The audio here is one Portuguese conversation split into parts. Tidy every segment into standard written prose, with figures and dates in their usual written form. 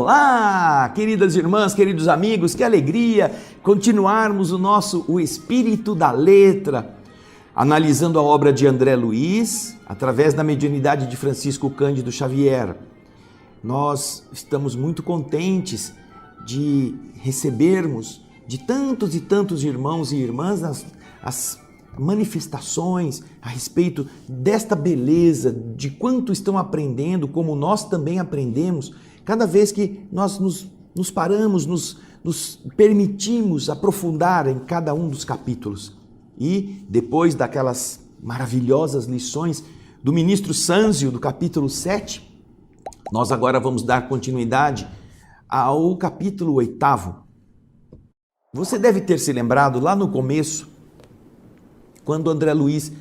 Olá, queridas irmãs, queridos amigos, que alegria continuarmos o Espírito da Letra, analisando a obra de André Luiz, através da mediunidade de Francisco Cândido Xavier. Nós estamos muito contentes de recebermos de tantos e tantos irmãos e irmãs as manifestações a respeito desta beleza, de quanto estão aprendendo, como nós também aprendemos, cada vez que nós nos paramos, nos permitimos aprofundar em cada um dos capítulos. E depois daquelas maravilhosas lições do ministro Sânzio, do capítulo 7, nós agora vamos dar continuidade ao capítulo 8º. Você deve ter se lembrado lá no começo, quando André Luiz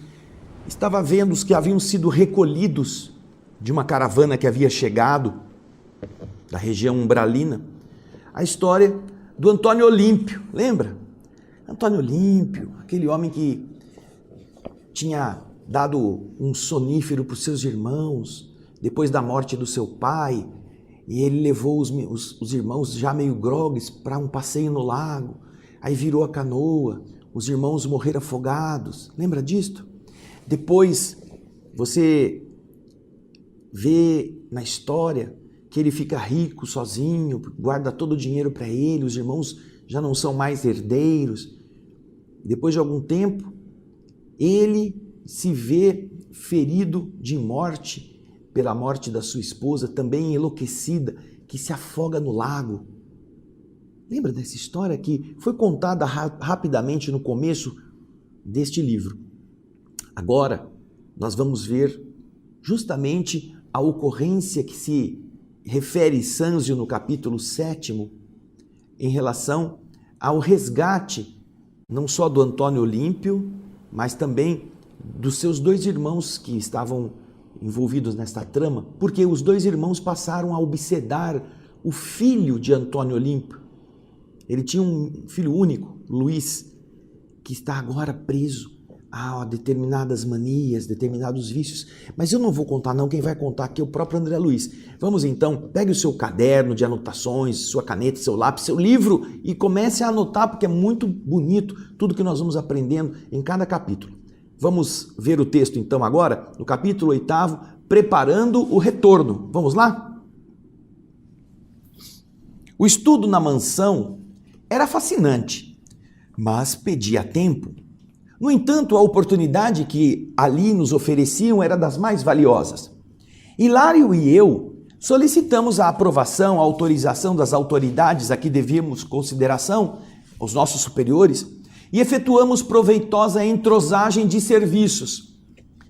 estava vendo os que haviam sido recolhidos de uma caravana que havia chegado da região umbralina, a história do Antônio Olímpio, lembra? Antônio Olímpio, aquele homem que tinha dado um sonífero para os seus irmãos depois da morte do seu pai, e ele levou os irmãos já meio grogues para um passeio no lago, aí virou a canoa, os irmãos morreram afogados, lembra disto? Depois você vê na história que ele fica rico sozinho, guarda todo o dinheiro para ele, os irmãos já não são mais herdeiros. Depois de algum tempo, ele se vê ferido de morte pela morte da sua esposa, também enlouquecida, que se afoga no lago. Lembra dessa história que foi contada rapidamente no começo deste livro? Agora, nós vamos ver justamente a ocorrência que se refere Sânzio no capítulo 7º em relação ao resgate não só do Antônio Olímpio, mas também dos seus dois irmãos que estavam envolvidos nesta trama, porque os dois irmãos passaram a obsedar o filho de Antônio Olímpio. Ele tinha um filho único, Luiz, que está agora preso a determinadas manias, determinados vícios. Mas eu não vou contar não, quem vai contar aqui é o próprio André Luiz. Vamos então, pegue o seu caderno de anotações, sua caneta, seu lápis, seu livro e comece a anotar, porque é muito bonito tudo que nós vamos aprendendo em cada capítulo. Vamos ver o texto então agora, no capítulo 8º, preparando o retorno. Vamos lá? O estudo na mansão era fascinante, mas pedia tempo. No entanto, a oportunidade que ali nos ofereciam era das mais valiosas. Hilário e eu solicitamos a aprovação, a autorização das autoridades a que devíamos consideração, os nossos superiores, e efetuamos proveitosa entrosagem de serviços,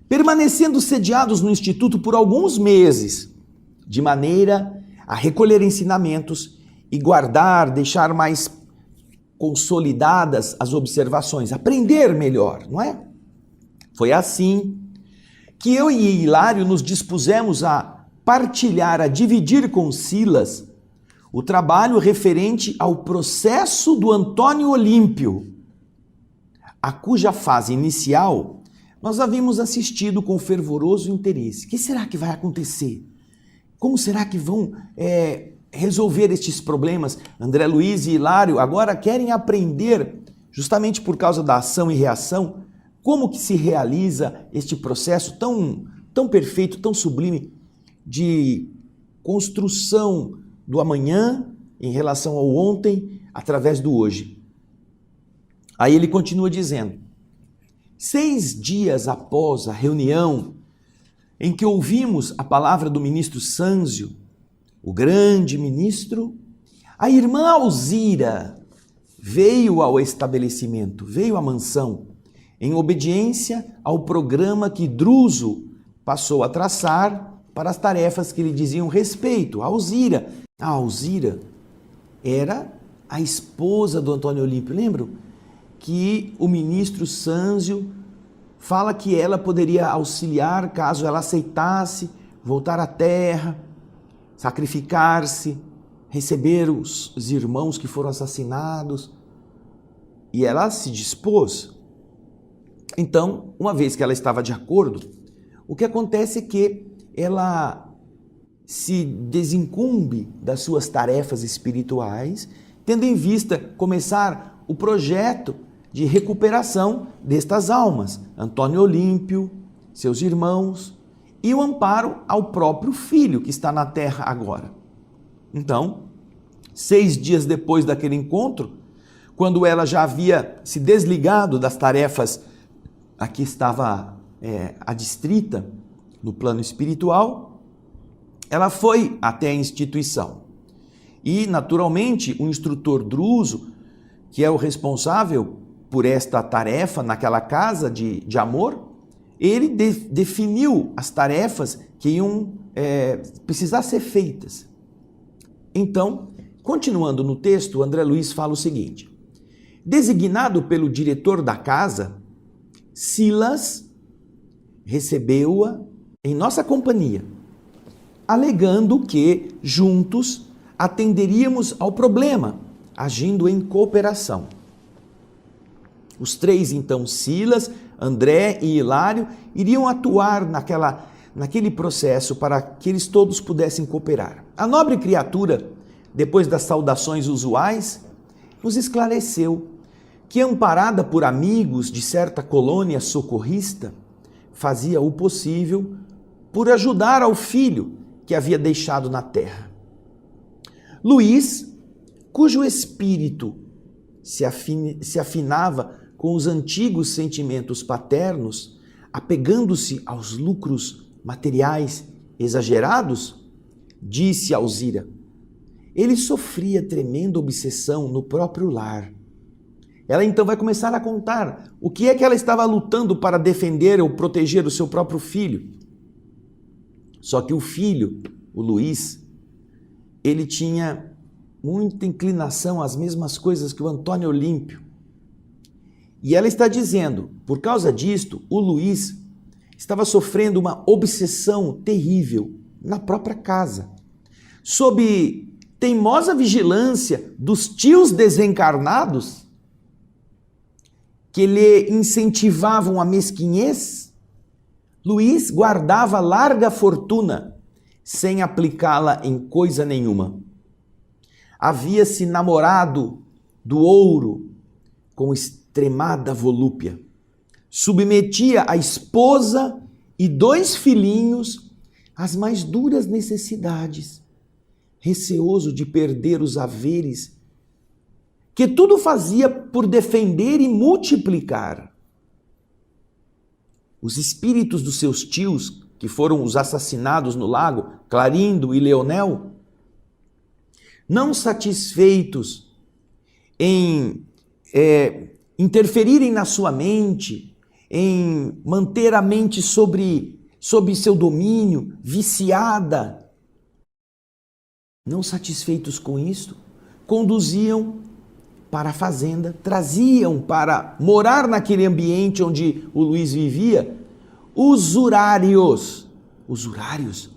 permanecendo sediados no Instituto por alguns meses, de maneira a recolher ensinamentos e guardar, deixar mais consolidadas as observações, aprender melhor, não é? Foi assim que eu e Hilário nos dispusemos a partilhar, a dividir com Silas o trabalho referente ao processo do Antônio Olímpio, a cuja fase inicial nós havíamos assistido com fervoroso interesse. O que será que vai acontecer? Como será que vão resolver estes problemas? André Luiz e Hilário agora querem aprender, justamente por causa da ação e reação, como que se realiza este processo tão perfeito, tão sublime de construção do amanhã em relação ao ontem através do hoje. Aí ele continua dizendo: 6 dias após a reunião em que ouvimos a palavra do ministro Sânzio, o grande ministro, a irmã Alzira veio ao estabelecimento, veio à mansão, em obediência ao programa que Druso passou a traçar para as tarefas que lhe diziam respeito. A Alzira era a esposa do Antônio Olímpio, lembram? Que o ministro Sânzio fala que ela poderia auxiliar caso ela aceitasse voltar à terra, sacrificar-se, receber os irmãos que foram assassinados. E ela se dispôs. Então, uma vez que ela estava de acordo, o que acontece é que ela se desincumbe das suas tarefas espirituais, tendo em vista começar o projeto de recuperação destas almas, Antônio Olímpio, seus irmãos, e o amparo ao próprio filho que está na terra agora. Então, 6 dias depois daquele encontro, quando ela já havia se desligado das tarefas a que estava adstrita no plano espiritual, ela foi até a instituição. E, naturalmente, o instrutor Druso, que é o responsável por esta tarefa naquela casa de amor, ele definiu as tarefas que iam precisar ser feitas. Então, continuando no texto, André Luiz fala o seguinte: designado pelo diretor da casa, Silas recebeu-a em nossa companhia, alegando que juntos atenderíamos ao problema, agindo em cooperação. Os 3, então, Silas, André e Hilário, iriam atuar naquele processo para que eles todos pudessem cooperar. A nobre criatura, depois das saudações usuais, nos esclareceu que, amparada por amigos de certa colônia socorrista, fazia o possível por ajudar ao filho que havia deixado na terra. Luís, cujo espírito se afinava com os antigos sentimentos paternos, apegando-se aos lucros materiais exagerados, disse a Alzira: ele sofria tremenda obsessão no próprio lar. Ela então vai começar a contar o que é que ela estava lutando para defender ou proteger o seu próprio filho. Só que o filho, o Luís, ele tinha muita inclinação às mesmas coisas que o Antônio Olímpio. E ela está dizendo, por causa disto, o Luís estava sofrendo uma obsessão terrível na própria casa, sob teimosa vigilância dos tios desencarnados que lhe incentivavam a mesquinhez. Luís guardava larga fortuna sem aplicá-la em coisa nenhuma. Havia-se namorado do ouro com extremada volúpia. Submetia a esposa e 2 filhinhos às mais duras necessidades, receoso de perder os haveres, que tudo fazia por defender e multiplicar. Os espíritos dos seus tios, que foram os assassinados no lago, Clarindo e Leonel, não satisfeitos em interferirem na sua mente, em manter a mente sob seu domínio, viciada, não satisfeitos com isto, conduziam para a fazenda, traziam para morar naquele ambiente onde o Luís vivia, usurários. Usurários?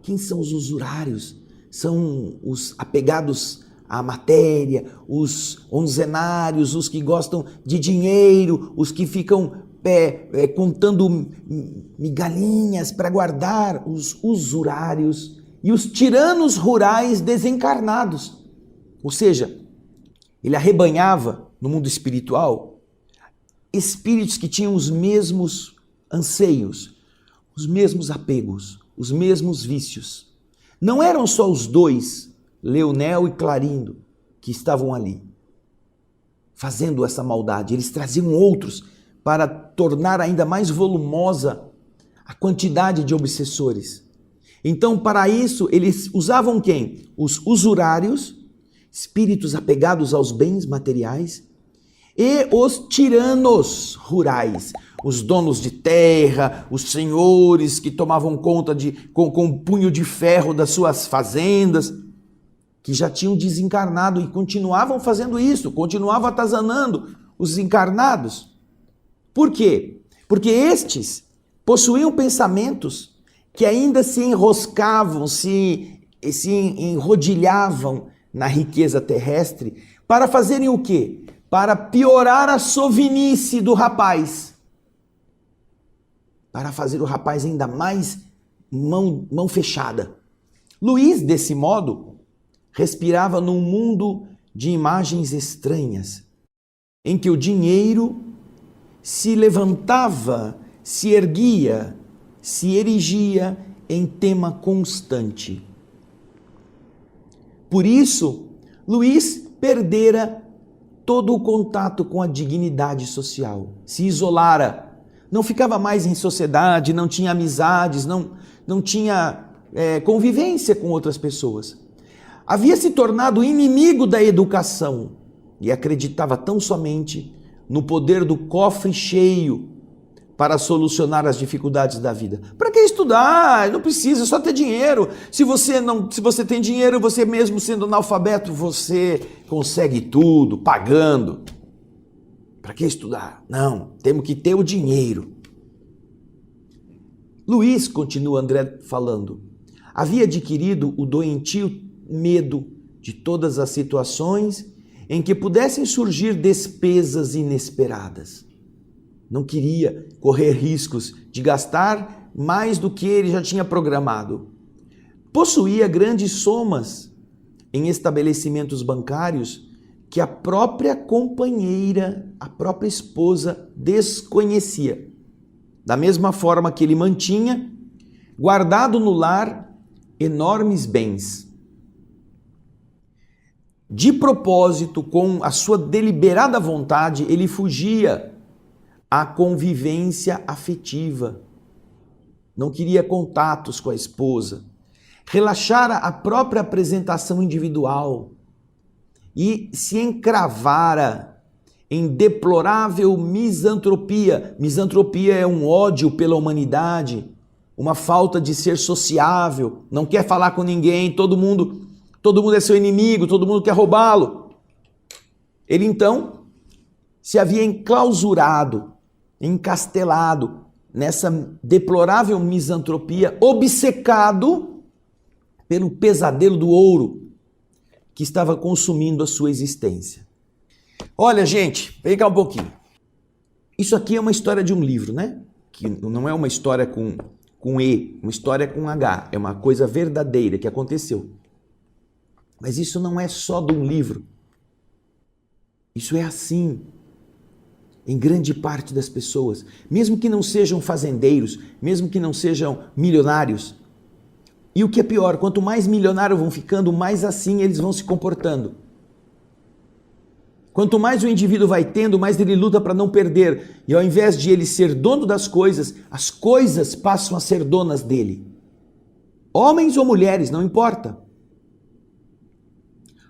Quem são os usurários? São os apegados à matéria, os onzenários, os que gostam de dinheiro, os que ficam contando migalhinhas para guardar, os usurários e os tiranos rurais desencarnados. Ou seja, ele arrebanhava no mundo espiritual espíritos que tinham os mesmos anseios, os mesmos apegos, os mesmos vícios. Não eram só os 2, Leonel e Clarindo, que estavam ali fazendo essa maldade. Eles traziam outros para tornar ainda mais volumosa a quantidade de obsessores. Então, para isso, eles usavam quem? Os usurários, espíritos apegados aos bens materiais, e os tiranos rurais, os donos de terra, os senhores que tomavam conta com um punho de ferro das suas fazendas, que já tinham desencarnado e continuavam fazendo isso, continuavam atazanando os encarnados. Por quê? Porque estes possuíam pensamentos que ainda se enroscavam, se enrodilhavam na riqueza terrestre para fazerem o quê? Para piorar a sovinice do rapaz. Para fazer o rapaz ainda mais mão fechada. Luiz, desse modo, respirava num mundo de imagens estranhas, em que o dinheiro se levantava, se erguia, se erigia em tema constante. Por isso, Luiz perdera todo o contato com a dignidade social, se isolara, não ficava mais em sociedade, não tinha amizades, não tinha convivência com outras pessoas. Havia se tornado inimigo da educação e acreditava tão somente no poder do cofre cheio para solucionar as dificuldades da vida. Para que estudar? Não precisa, é só ter dinheiro. Se você tem dinheiro, você mesmo sendo analfabeto, você consegue tudo, pagando. Para que estudar? Não, temos que ter o dinheiro. Luiz, continua André falando, havia adquirido o doentio medo de todas as situações em que pudessem surgir despesas inesperadas. Não queria correr riscos de gastar mais do que ele já tinha programado. Possuía grandes somas em estabelecimentos bancários que a própria companheira, a própria esposa, desconhecia. Da mesma forma que ele mantinha, guardado no lar, enormes bens. De propósito, com a sua deliberada vontade, ele fugia à convivência afetiva. Não queria contatos com a esposa. Relaxara a própria apresentação individual e se encravara em deplorável misantropia. Misantropia é um ódio pela humanidade, uma falta de ser sociável, não quer falar com ninguém, todo mundo é seu inimigo, todo mundo quer roubá-lo. Ele então se havia enclausurado, encastelado nessa deplorável misantropia, obcecado pelo pesadelo do ouro que estava consumindo a sua existência. Olha, gente, vem cá um pouquinho. Isso aqui é uma história de um livro, né? Que não é uma história com E, uma história com H. É uma coisa verdadeira que aconteceu. Mas isso não é só de um livro. Isso é assim em grande parte das pessoas. Mesmo que não sejam fazendeiros, mesmo que não sejam milionários. E o que é pior, quanto mais milionários vão ficando, mais assim eles vão se comportando. Quanto mais o indivíduo vai tendo, mais ele luta para não perder. E ao invés de ele ser dono das coisas, as coisas passam a ser donas dele. Homens ou mulheres, não importa.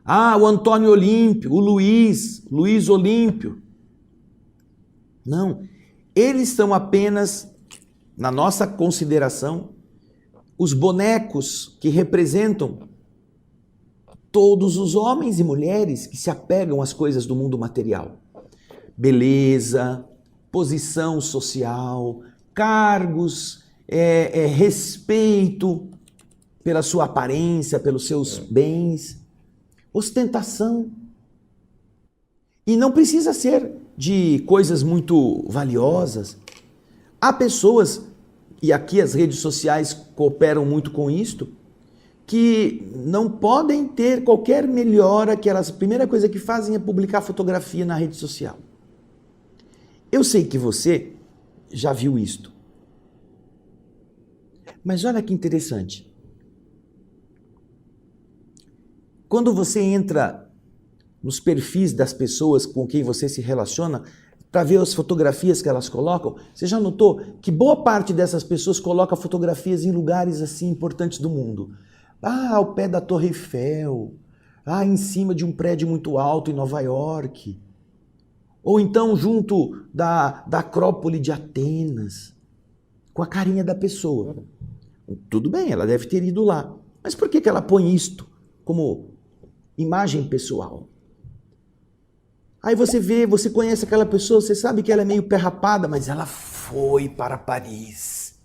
Ah, o Antônio Olímpio, o Luiz Olímpio. Não, eles são apenas, na nossa consideração, os bonecos que representam todos os homens e mulheres que se apegam às coisas do mundo material. Beleza, posição social, cargos, respeito pela sua aparência, pelos seus bens, ostentação. E não precisa ser de coisas muito valiosas. Há pessoas, e aqui as redes sociais cooperam muito com isto, que não podem ter qualquer melhora, que elas, a primeira coisa que fazem é publicar fotografia na rede social. Eu sei que você já viu isto. Mas olha que interessante. Quando você entra nos perfis das pessoas com quem você se relaciona, para ver as fotografias que elas colocam, você já notou que boa parte dessas pessoas coloca fotografias em lugares assim importantes do mundo? Ah, ao pé da Torre Eiffel, em cima de um prédio muito alto em Nova York, ou então junto da Acrópole de Atenas, com a carinha da pessoa. Tudo bem, ela deve ter ido lá, mas por que ela põe isto como imagem pessoal? Aí você vê, você conhece aquela pessoa, você sabe que ela é meio perrapada, mas ela foi para Paris.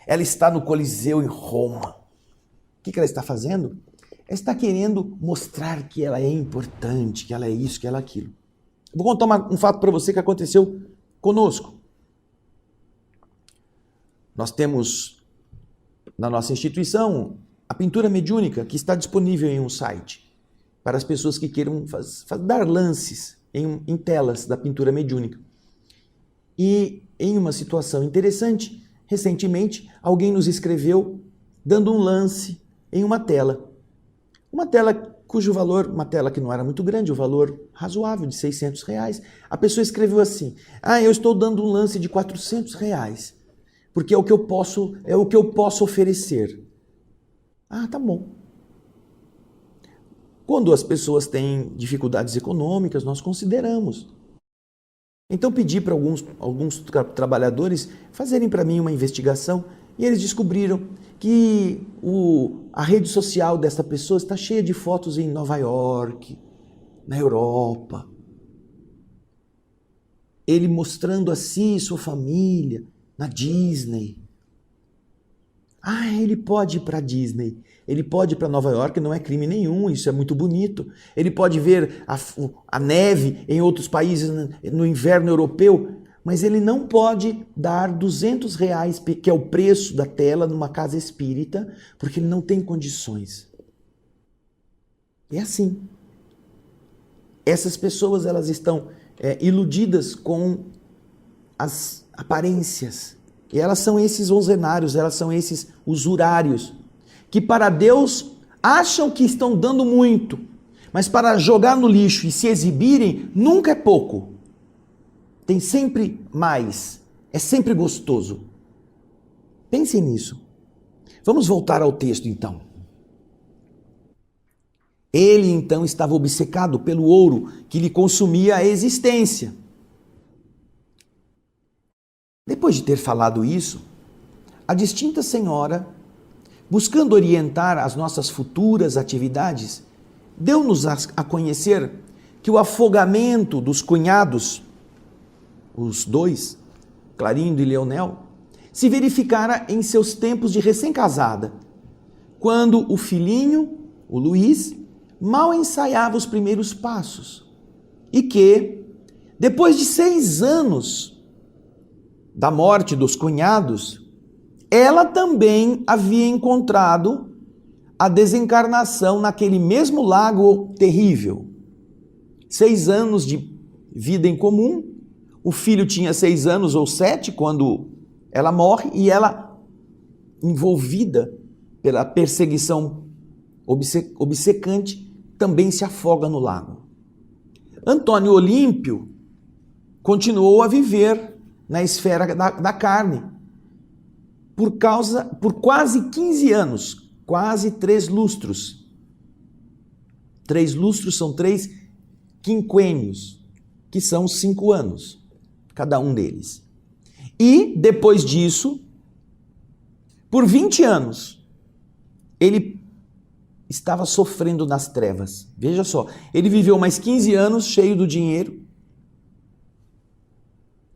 Ela está no Coliseu em Roma. O que ela está fazendo? Ela está querendo mostrar que ela é importante, que ela é isso, que ela é aquilo. Vou contar um fato para você que aconteceu conosco. Nós temos na nossa instituição a pintura mediúnica, que está disponível em um site para as pessoas que queiram dar lances em telas da pintura mediúnica. E em uma situação interessante, recentemente, alguém nos escreveu dando um lance em uma tela. Uma tela cujo valor, uma tela que não era muito grande, o valor razoável de R$600. A pessoa escreveu assim: eu estou dando um lance de R$400, porque é o que eu posso oferecer. Tá bom. Quando as pessoas têm dificuldades econômicas, nós consideramos. Então pedi para alguns trabalhadores fazerem para mim uma investigação e eles descobriram que a rede social dessa pessoa está cheia de fotos em Nova York, na Europa. Ele mostrando a si e sua família na Disney. Ele pode ir para a Disney, ele pode ir para Nova York, não é crime nenhum, isso é muito bonito. Ele pode ver a neve em outros países no inverno europeu, mas ele não pode dar R$200, que é o preço da tela numa casa espírita, porque ele não tem condições. É assim. Essas pessoas, elas estão iludidas com as aparências. E elas são esses onzenários, elas são esses usurários, que para Deus acham que estão dando muito, mas para jogar no lixo e se exibirem, nunca é pouco. Tem sempre mais, é sempre gostoso. Pensem nisso. Vamos voltar ao texto então. Ele então estava obcecado pelo ouro que lhe consumia a existência. Depois de ter falado isso, a distinta senhora, buscando orientar as nossas futuras atividades, deu-nos a conhecer que o afogamento dos cunhados, os dois, Clarindo e Leonel, se verificara em seus tempos de recém-casada, quando o filhinho, o Luiz, mal ensaiava os primeiros passos, e que, depois de 6 anos da morte dos cunhados, ela também havia encontrado a desencarnação naquele mesmo lago terrível. 6 anos de vida em comum, o filho tinha 6 anos ou 7 quando ela morre, e ela, envolvida pela perseguição obcecante, também se afoga no lago. Antônio Olímpio continuou a viver na esfera da carne por quase 15 anos, quase 3 lustros. 3 lustros são 3 quinquênios, que são 5 anos, cada um deles. E, depois disso, por 20 anos, ele estava sofrendo nas trevas. Veja só, ele viveu mais 15 anos cheio do dinheiro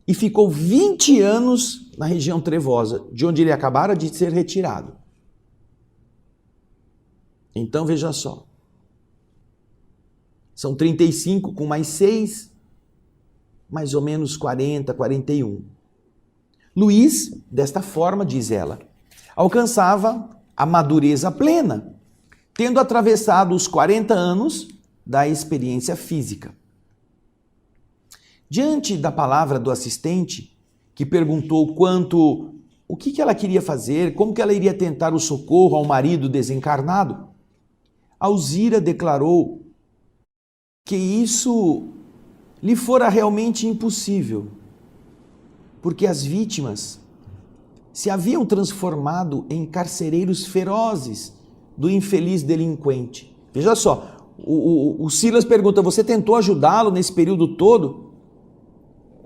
e ficou 20 anos na região trevosa, de onde ele acabara de ser retirado. Então, veja só, são 35 com mais 6, mais ou menos 40, 41. Luiz, desta forma, diz ela, alcançava a madureza plena, tendo atravessado os 40 anos da experiência física. Diante da palavra do assistente, que perguntou o que ela queria fazer, como que ela iria tentar o socorro ao marido desencarnado, Alzira declarou que isso lhe fora realmente impossível, porque as vítimas se haviam transformado em carcereiros ferozes do infeliz delinquente. Veja só, o Silas pergunta, você tentou ajudá-lo nesse período todo?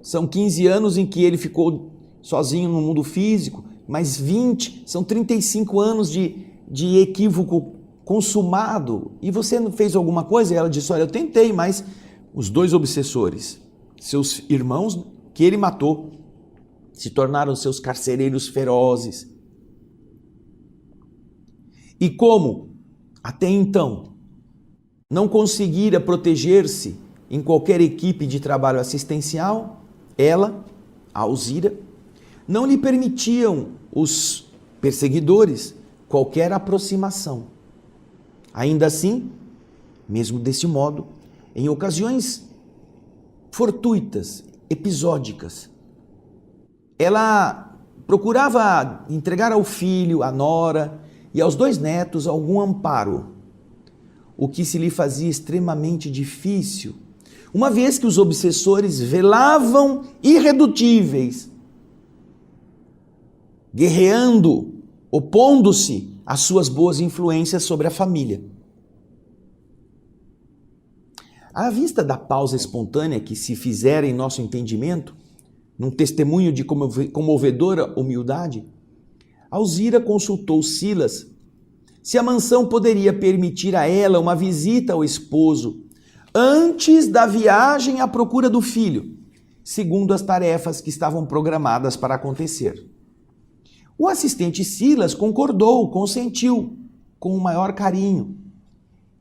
São 15 anos em que ele ficou sozinho no mundo físico, mais 20, são 35 anos de equívoco consumado. E você não fez alguma coisa? E ela disse, olha, eu tentei, mas os 2 obsessores, seus irmãos que ele matou, se tornaram seus carcereiros ferozes. E como, até então, não conseguira proteger-se em qualquer equipe de trabalho assistencial, ela, a Alzira, não lhe permitiam os perseguidores qualquer aproximação. Ainda assim, mesmo desse modo, em ocasiões fortuitas, episódicas, ela procurava entregar ao filho, à nora e aos 2 netos algum amparo, o que se lhe fazia extremamente difícil, uma vez que os obsessores velavam irredutíveis, guerreando, opondo-se às suas boas influências sobre a família. À vista da pausa espontânea que se fizera em nosso entendimento, num testemunho de comovedora humildade, Alzira consultou Silas se a mansão poderia permitir a ela uma visita ao esposo antes da viagem à procura do filho, segundo as tarefas que estavam programadas para acontecer. O assistente Silas concordou, consentiu, com o maior carinho.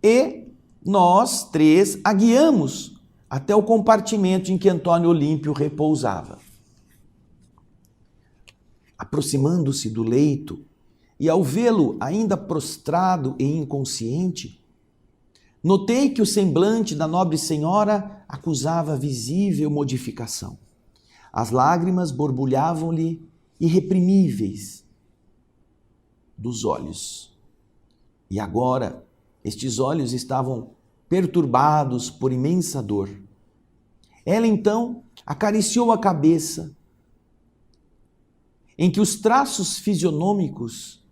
E nós 3 a guiamos até o compartimento em que Antônio Olímpio repousava. Aproximando-se do leito, e ao vê-lo ainda prostrado e inconsciente, notei que o semblante da nobre senhora acusava visível modificação. As lágrimas borbulhavam-lhe irreprimíveis dos olhos. E agora, estes olhos estavam perturbados por imensa dor. Ela então acariciou a cabeça, em que os traços fisionômicos,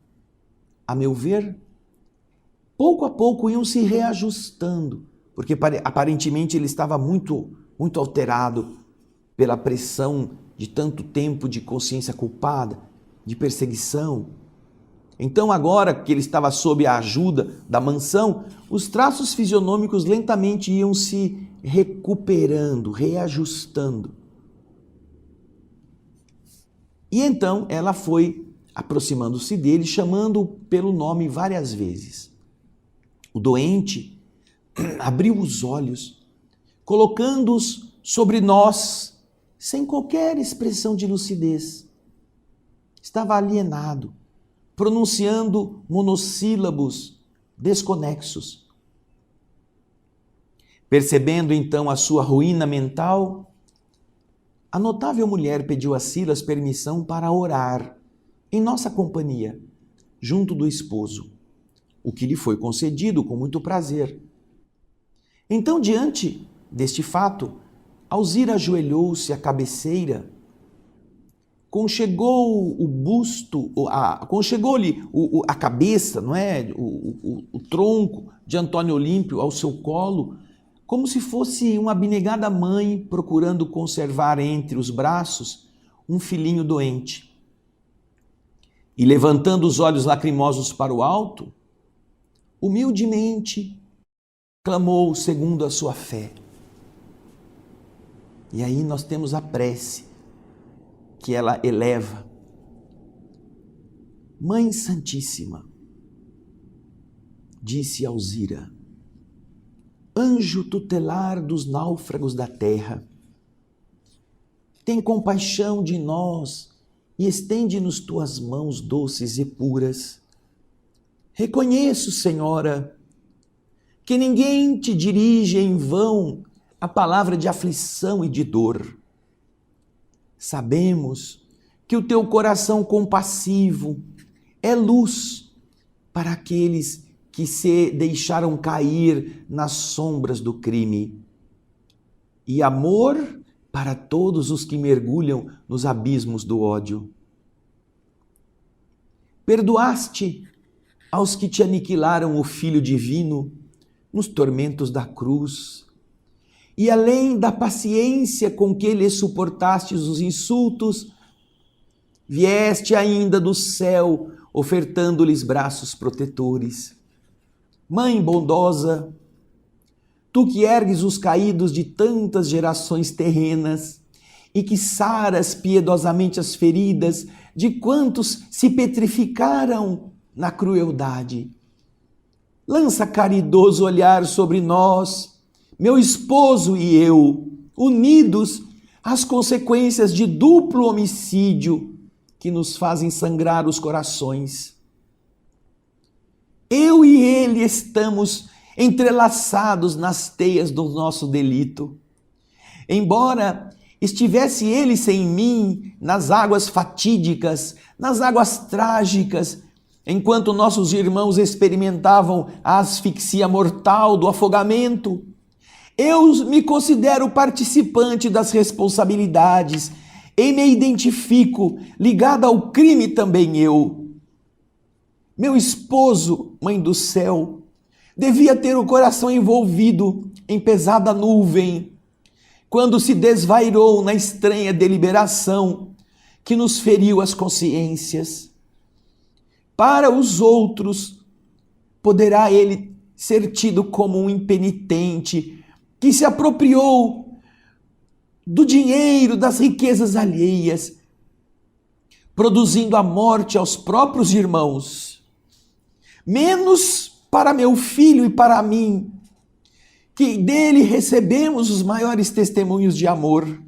a meu ver, pouco a pouco iam se reajustando, porque aparentemente ele estava muito alterado pela pressão de tanto tempo de consciência culpada, de perseguição. Então agora que ele estava sob a ajuda da mansão, os traços fisionômicos lentamente iam se recuperando, reajustando. E então ela foi aproximando-se dele, chamando-o pelo nome várias vezes. O doente abriu os olhos, colocando-os sobre nós, sem qualquer expressão de lucidez. Estava alienado, pronunciando monossílabos desconexos. Percebendo então a sua ruína mental, a notável mulher pediu a Silas permissão para orar em nossa companhia, junto do esposo, o que lhe foi concedido com muito prazer. Então, diante deste fato, Alzira ajoelhou-se à cabeceira, conchegou o busto, conchegou-lhe a cabeça, não é? O tronco de Antônio Olímpio ao seu colo, como se fosse uma abnegada mãe procurando conservar entre os braços um filhinho doente. E levantando os olhos lacrimosos para o alto, humildemente clamou segundo a sua fé. E aí nós temos a prece que ela eleva. Mãe Santíssima, disse Alzira, anjo tutelar dos náufragos da terra, tem compaixão de nós e estende-nos tuas mãos doces e puras. Reconheço, Senhora, que ninguém te dirige em vão a palavra de aflição e de dor. Sabemos que o teu coração compassivo é luz para aqueles que se deixaram cair nas sombras do crime, e amor para todos os que mergulham nos abismos do ódio. Perdoaste aos que te aniquilaram o Filho Divino nos tormentos da cruz, e além da paciência com que lhe suportastes os insultos, vieste ainda do céu ofertando-lhes braços protetores. Mãe bondosa, tu que ergues os caídos de tantas gerações terrenas e que saras piedosamente as feridas de quantos se petrificaram na crueldade, lança caridoso olhar sobre nós, meu esposo e eu, unidos às consequências de duplo homicídio que nos fazem sangrar os corações. Eu e ele estamos entrelaçados nas teias do nosso delito. Embora estivesse ele sem mim nas águas fatídicas, nas águas trágicas, enquanto nossos irmãos experimentavam a asfixia mortal do afogamento, eu me considero participante das responsabilidades e me identifico ligado ao crime também eu. Meu esposo, Mãe do céu, devia ter o coração envolvido em pesada nuvem, quando se desvairou na estranha deliberação que nos feriu as consciências. Para os outros, poderá ele ser tido como um impenitente que se apropriou do dinheiro, das riquezas alheias, produzindo a morte aos próprios irmãos. Menos para meu filho e para mim, que dele recebemos os maiores testemunhos de amor.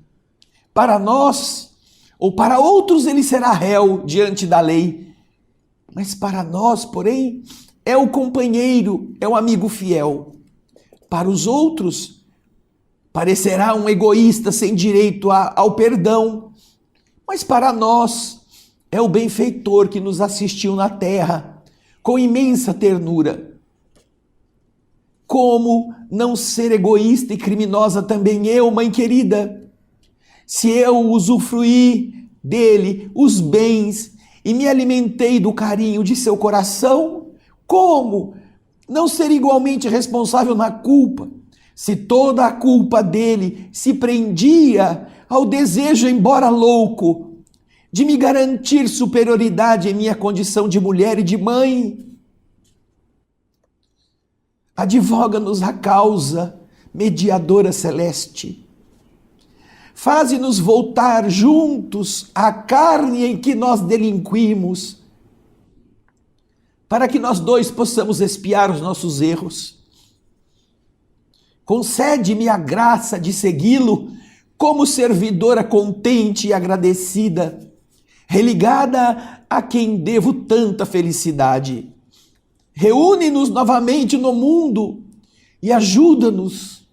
Para nós, ou para outros, ele será réu diante da lei. Mas para nós, porém, é o companheiro, é o amigo fiel. Para os outros, parecerá um egoísta sem direito ao perdão. Mas para nós, é o benfeitor que nos assistiu na terra, com imensa ternura. Como não ser egoísta e criminosa também eu, mãe querida? Se eu usufruí dele os bens e me alimentei do carinho de seu coração, como não ser igualmente responsável na culpa, se toda a culpa dele se prendia ao desejo, embora louco, de me garantir superioridade em minha condição de mulher e de mãe? Advoga-nos a causa, mediadora celeste. Faze-nos voltar juntos à carne em que nós delinquimos, para que nós dois possamos expiar os nossos erros. Concede-me a graça de segui-lo como servidora contente e agradecida, religada a quem devo tanta felicidade. Reúne-nos novamente no mundo e ajuda-nos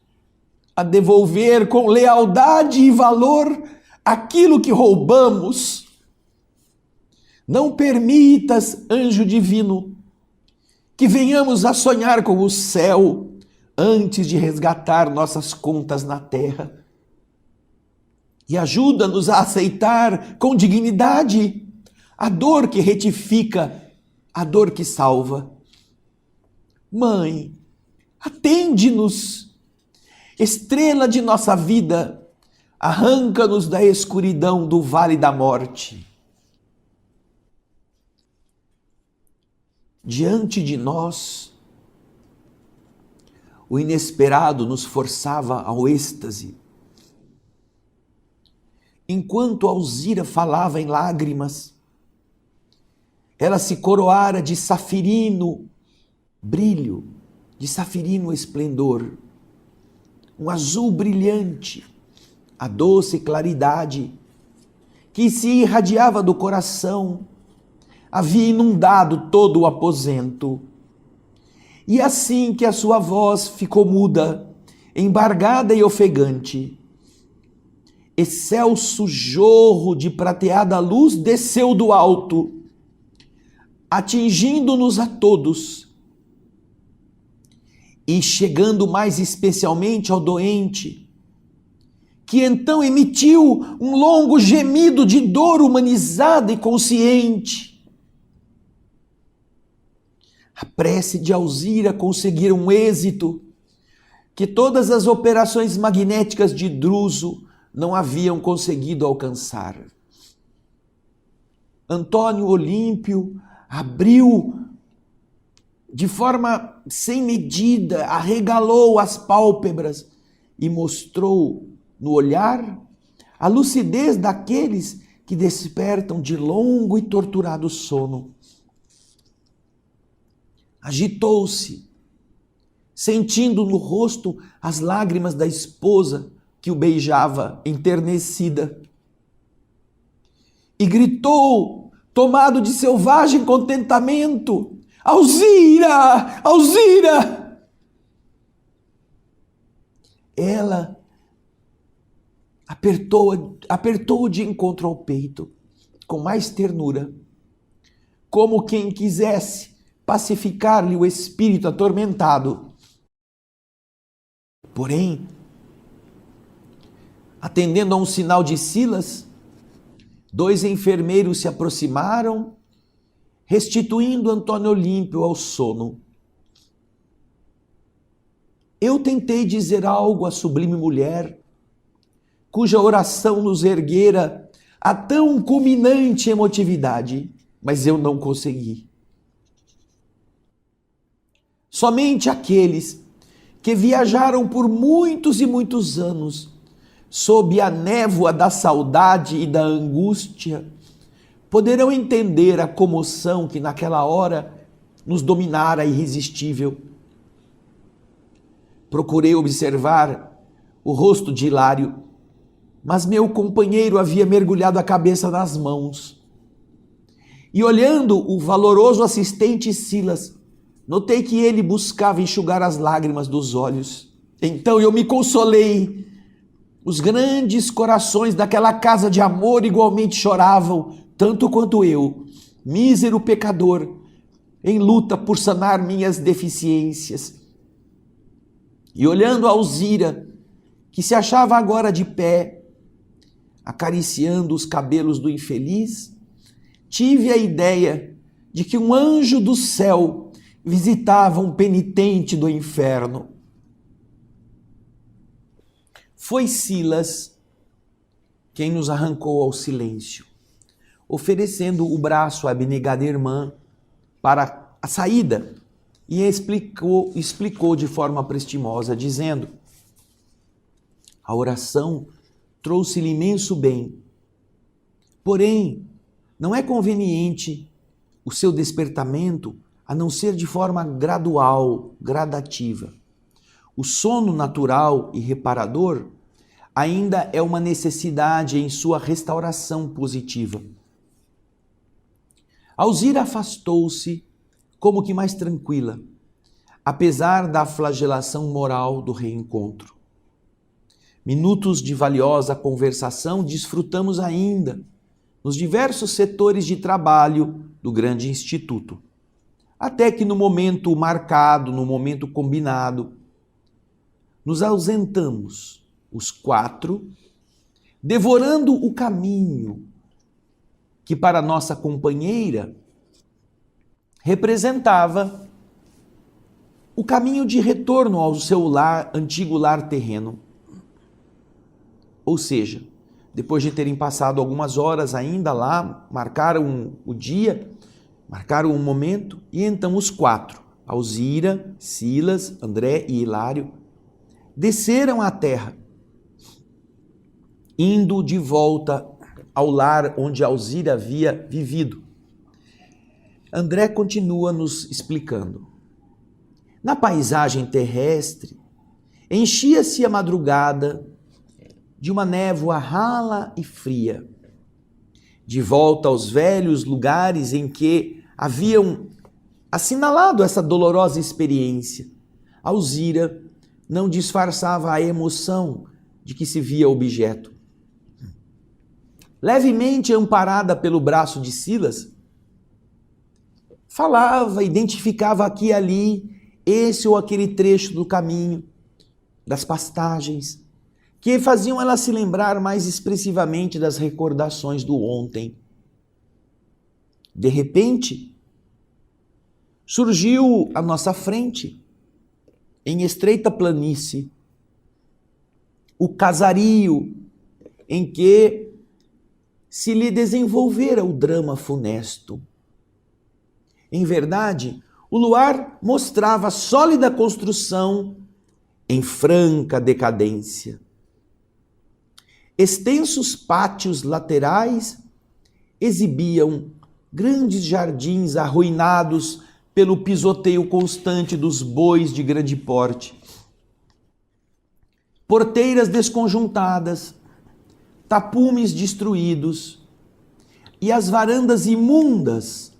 a devolver com lealdade e valor aquilo que roubamos. Não permitas, anjo divino, que venhamos a sonhar com o céu antes de resgatar nossas contas na terra. E ajuda-nos a aceitar com dignidade a dor que retifica, a dor que salva. Mãe, atende-nos, estrela de nossa vida, arranca-nos da escuridão do vale da morte. Diante de nós, o inesperado nos forçava ao êxtase. Enquanto Alzira falava em lágrimas, ela se coroara de safirino brilho, de safirino esplendor, um azul brilhante, a doce claridade que se irradiava do coração, havia inundado todo o aposento. E assim que a sua voz ficou muda, embargada e ofegante, excelso jorro de prateada luz desceu do alto, atingindo-nos a todos, e chegando mais especialmente ao doente, que então emitiu um longo gemido de dor humanizada e consciente. A prece de Alzira conseguiu um êxito que todas as operações magnéticas de Druso não haviam conseguido alcançar. Antônio Olímpio abriu de forma sem medida, arregalou as pálpebras e mostrou no olhar a lucidez daqueles que despertam de longo e torturado sono. Agitou-se, sentindo no rosto as lágrimas da esposa que o beijava enternecida, e gritou, tomado de selvagem contentamento: Alzira! Alzira! Ela apertou de encontro ao peito, com mais ternura, como quem quisesse pacificar-lhe o espírito atormentado. Porém, atendendo a um sinal de Silas, 2 enfermeiros se aproximaram, restituindo Antônio Olímpio ao sono. Eu tentei dizer algo à sublime mulher, cuja oração nos erguera a tão culminante emotividade, mas eu não consegui. Somente aqueles que viajaram por muitos e muitos anos sob a névoa da saudade e da angústia poderão entender a comoção que naquela hora nos dominara irresistível. Procurei observar o rosto de Hilário, mas meu companheiro havia mergulhado a cabeça nas mãos. E olhando o valoroso assistente Silas, notei que ele buscava enxugar as lágrimas dos olhos. Então eu me consolei. Os grandes corações daquela casa de amor igualmente choravam, tanto quanto eu, mísero pecador, em luta por sanar minhas deficiências. E olhando a Alzira, que se achava agora de pé, acariciando os cabelos do infeliz, tive a ideia de que um anjo do céu visitava um penitente do inferno. Foi Silas quem nos arrancou ao silêncio, oferecendo o braço à abnegada irmã para a saída, e explicou de forma prestimosa, dizendo: a oração trouxe-lhe imenso bem, porém não é conveniente o seu despertamento a não ser de forma gradual, gradativa. O sono natural e reparador ainda é uma necessidade em sua restauração positiva. Alzira afastou-se como que mais tranquila, apesar da flagelação moral do reencontro. Minutos de valiosa conversação desfrutamos ainda nos diversos setores de trabalho do grande instituto, até que no momento marcado, no momento combinado, nos ausentamos, os 4, devorando o caminho que para nossa companheira representava o caminho de retorno ao seu antigo lar terreno. Ou seja, depois de terem passado algumas horas ainda lá, marcaram o dia, marcaram um momento, e então os 4, Alzira, Silas, André e Hilário, desceram à terra, indo de volta ao lar onde Alzira havia vivido. André continua nos explicando. Na paisagem terrestre, enchia-se a madrugada de uma névoa rala e fria. De volta aos velhos lugares em que haviam assinalado essa dolorosa experiência, Alzira não disfarçava a emoção de que se via objeto. Levemente amparada pelo braço de Silas, falava, identificava aqui e ali esse ou aquele trecho do caminho, das pastagens, que faziam ela se lembrar mais expressivamente das recordações do ontem. De repente, surgiu à nossa frente, em estreita planície, o casario em que se lhe desenvolvera o drama funesto. Em verdade, o luar mostrava sólida construção em franca decadência. Extensos pátios laterais exibiam grandes jardins arruinados pelo pisoteio constante dos bois de grande porte. Porteiras desconjuntadas, tapumes destruídos e as varandas imundas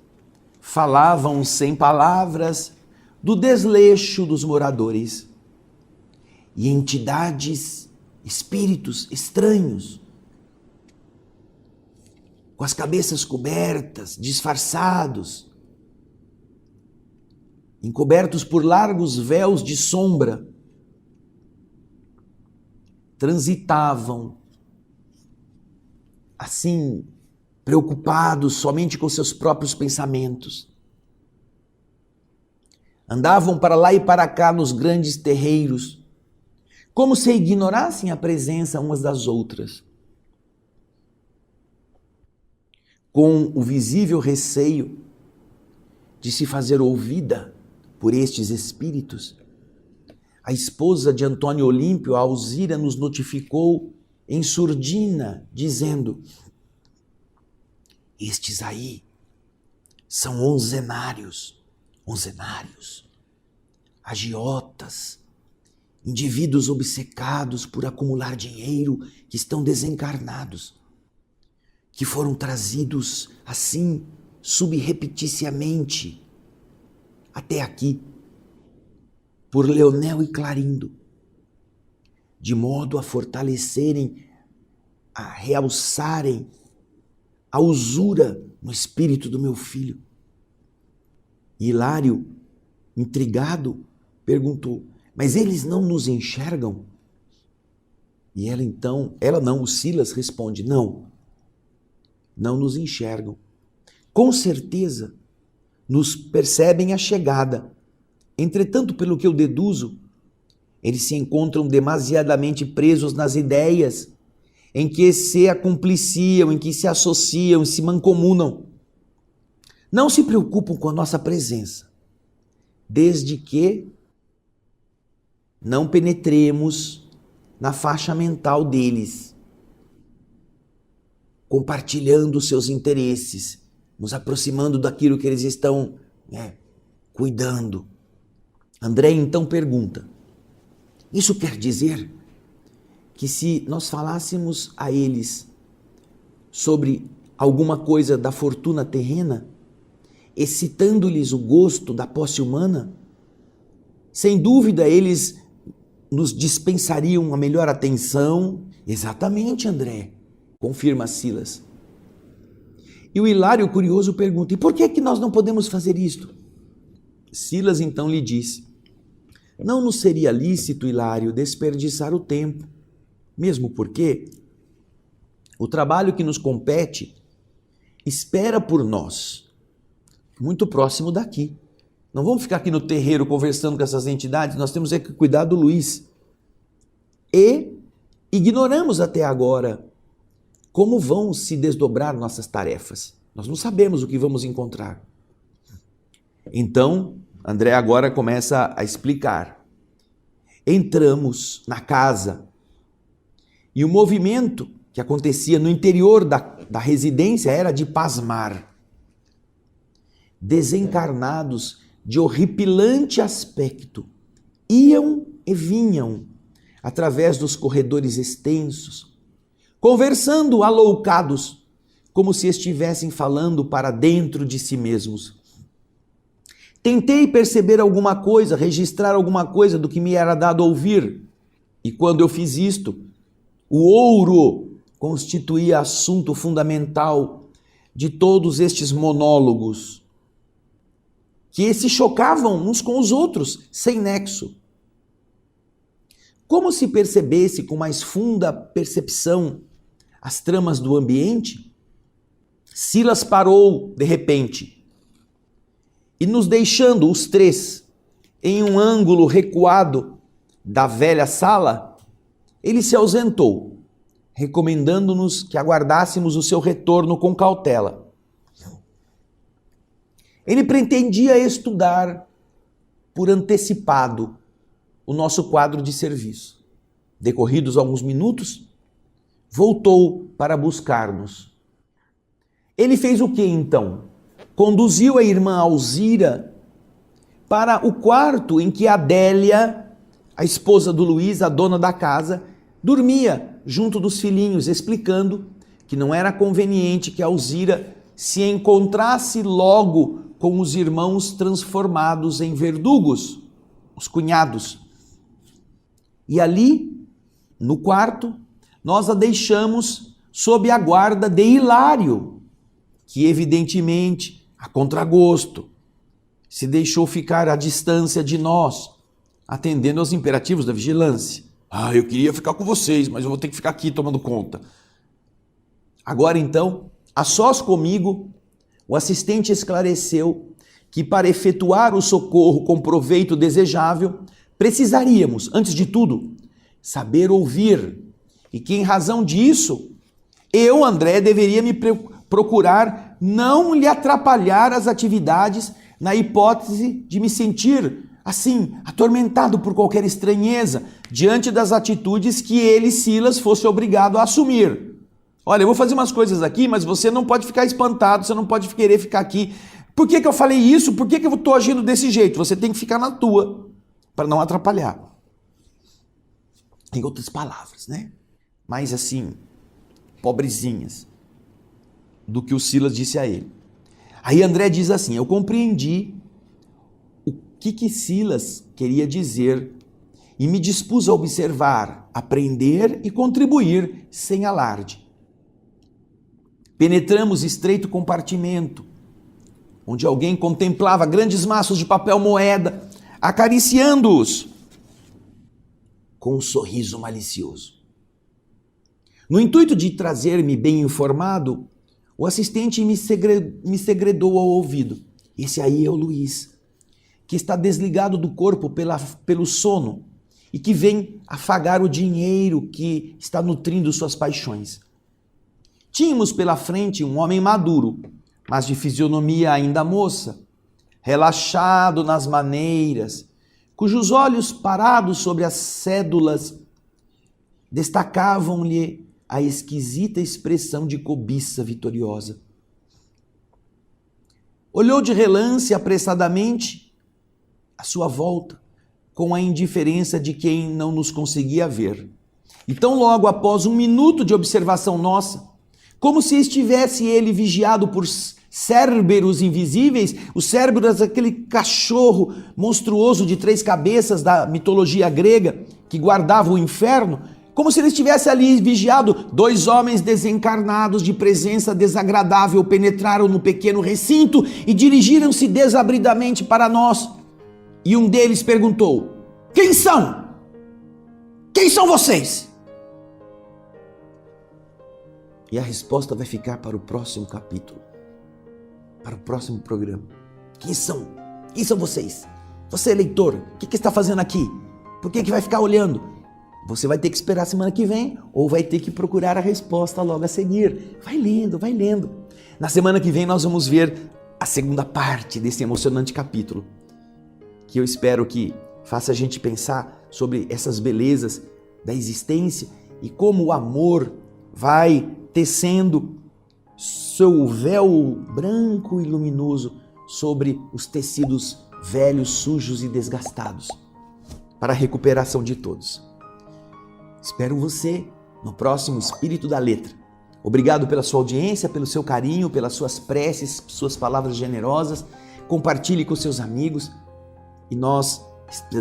falavam sem palavras do desleixo dos moradores e entidades, espíritos estranhos, com as cabeças cobertas, disfarçados, encobertos por largos véus de sombra, transitavam assim, preocupados somente com seus próprios pensamentos. Andavam para lá e para cá nos grandes terreiros, como se ignorassem a presença umas das outras. Com o visível receio de se fazer ouvida por estes espíritos, a esposa de Antônio Olímpio, a Alzira, nos notificou em surdina, dizendo: estes aí são onzenários, agiotas, indivíduos obcecados por acumular dinheiro que estão desencarnados, que foram trazidos assim, subrepticiamente, até aqui, por Leonel e Clarindo, de modo a fortalecerem, a realçarem a usura no espírito do meu filho. Hilário, intrigado, perguntou: mas eles não nos enxergam? E o Silas responde: não nos enxergam. Com certeza nos percebem a chegada. Entretanto, pelo que eu deduzo, eles se encontram demasiadamente presos nas ideias em que se acumpliciam, em que se associam, se mancomunam. Não se preocupam com a nossa presença, desde que não penetremos na faixa mental deles, compartilhando os seus interesses, nos aproximando daquilo que eles estão cuidando. André então pergunta: isso quer dizer que se nós falássemos a eles sobre alguma coisa da fortuna terrena, excitando-lhes o gosto da posse humana, sem dúvida eles nos dispensariam a melhor atenção? Exatamente, André, confirma Silas. E o Hilário, curioso, pergunta: e por que nós não podemos fazer isto? Silas então lhe diz: não nos seria lícito, Hilário, desperdiçar o tempo, mesmo porque o trabalho que nos compete espera por nós, muito próximo daqui. Não vamos ficar aqui no terreiro conversando com essas entidades, nós temos que cuidar do Luiz. E ignoramos até agora como vão se desdobrar nossas tarefas. Nós não sabemos o que vamos encontrar. Então, André agora começa a explicar. Entramos na casa e o movimento que acontecia no interior da residência era de pasmar. Desencarnados de horripilante aspecto iam e vinham através dos corredores extensos, conversando aloucados, como se estivessem falando para dentro de si mesmos. Tentei perceber alguma coisa, registrar alguma coisa do que me era dado ouvir, e quando eu fiz isto, o ouro constituía assunto fundamental de todos estes monólogos, que se chocavam uns com os outros, sem nexo. Como se percebesse com mais funda percepção as tramas do ambiente, Silas parou de repente e, nos deixando os três em um ângulo recuado da velha sala, ele se ausentou, recomendando-nos que aguardássemos o seu retorno com cautela. Ele pretendia estudar por antecipado o nosso quadro de serviço. Decorridos alguns minutos, voltou para buscar-nos. Ele fez o que então? Conduziu a irmã Alzira para o quarto em que Adélia, a esposa do Luiz, a dona da casa, dormia junto dos filhinhos, explicando que não era conveniente que Alzira se encontrasse logo com os irmãos transformados em verdugos, os cunhados. E ali, no quarto, nós a deixamos sob a guarda de Hilário, que evidentemente, a contragosto, se deixou ficar à distância de nós, atendendo aos imperativos da vigilância. Eu queria ficar com vocês, mas eu vou ter que ficar aqui tomando conta. Agora então, a sós comigo, o assistente esclareceu que para efetuar o socorro com proveito desejável, precisaríamos, antes de tudo, saber ouvir, e que em razão disso, eu, André, deveria me procurar não lhe atrapalhar as atividades na hipótese de me sentir, assim, atormentado por qualquer estranheza diante das atitudes que ele, Silas, fosse obrigado a assumir. Olha, eu vou fazer umas coisas aqui, mas você não pode ficar espantado, você não pode querer ficar aqui. Por que eu falei isso? Por que eu estou agindo desse jeito? Você tem que ficar na tua, para não atrapalhar. Em outras palavras, né? Mais assim, pobrezinhas, do que o Silas disse a ele. Aí André diz assim, eu compreendi o que Silas queria dizer e me dispus a observar, aprender e contribuir sem alarde. Penetramos estreito compartimento, onde alguém contemplava grandes maços de papel moeda, acariciando-os com um sorriso malicioso. No intuito de trazer-me bem informado, o assistente me segredou ao ouvido. Esse aí é o Luiz, que está desligado do corpo pelo sono e que vem afagar o dinheiro que está nutrindo suas paixões. Tínhamos pela frente um homem maduro, mas de fisionomia ainda moça, relaxado nas maneiras, cujos olhos parados sobre as cédulas destacavam-lhe a esquisita expressão de cobiça vitoriosa. Olhou de relance apressadamente à sua volta, com a indiferença de quem não nos conseguia ver. E tão logo após um minuto de observação nossa, como se estivesse ele vigiado por Cérberos invisíveis, o Cérberos, aquele cachorro monstruoso de 3 cabeças da mitologia grega, que guardava o inferno, como se ele estivesse ali vigiado. 2 homens desencarnados de presença desagradável penetraram no pequeno recinto e dirigiram-se desabridamente para nós. E um deles perguntou, quem são? Quem são vocês? E a resposta vai ficar para o próximo capítulo, para o próximo programa. Quem são? Quem são vocês? Você, leitor, o que está fazendo aqui? Por que vai ficar olhando? Você vai ter que esperar semana que vem ou vai ter que procurar a resposta logo a seguir. Vai lendo, vai lendo. Na semana que vem nós vamos ver a segunda parte desse emocionante capítulo, que eu espero que faça a gente pensar sobre essas belezas da existência e como o amor vai tecendo seu véu branco e luminoso sobre os tecidos velhos, sujos e desgastados, para a recuperação de todos. Espero você no próximo Espírito da Letra. Obrigado pela sua audiência, pelo seu carinho, pelas suas preces, suas palavras generosas. Compartilhe com seus amigos e nós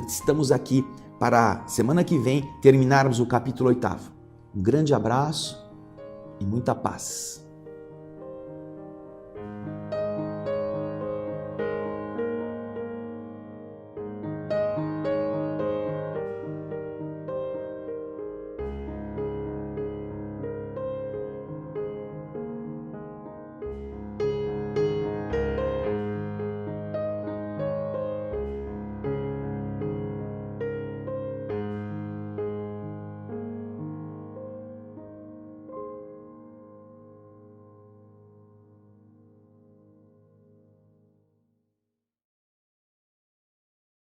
estamos aqui para semana que vem terminarmos o capítulo 8º. Um grande abraço e muita paz.